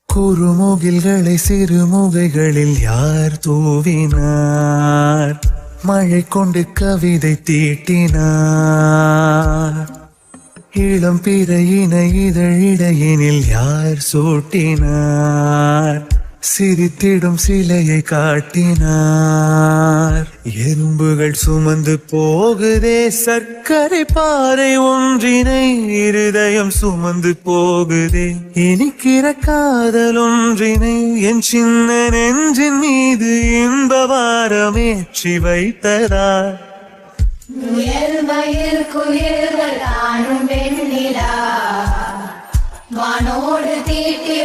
குறுமுகில்களை சிறுமுகைகளில் யார் தூவினார்? மழை கொண்டு கவிதை தீட்டினார். இளம் பிறையின இதழிடையினில் யார் சூட்டினார்? சிரித்திடும் சிலையை காட்டினார். எறும்புகள் சுமந்து போகுதே சர்க்கரை பாறை ஒன்றினை, இருதயம் சுமந்து போகுதே இனிக்கிற காதல் ஒன்றினை. என் சின்ன நெஞ்சின் மீது இன்ப வாரமேற்றி வைத்ததார். உயர்மயில் குயில்கள் காணும் வெண்ணிலா, வானோடு தீட்டி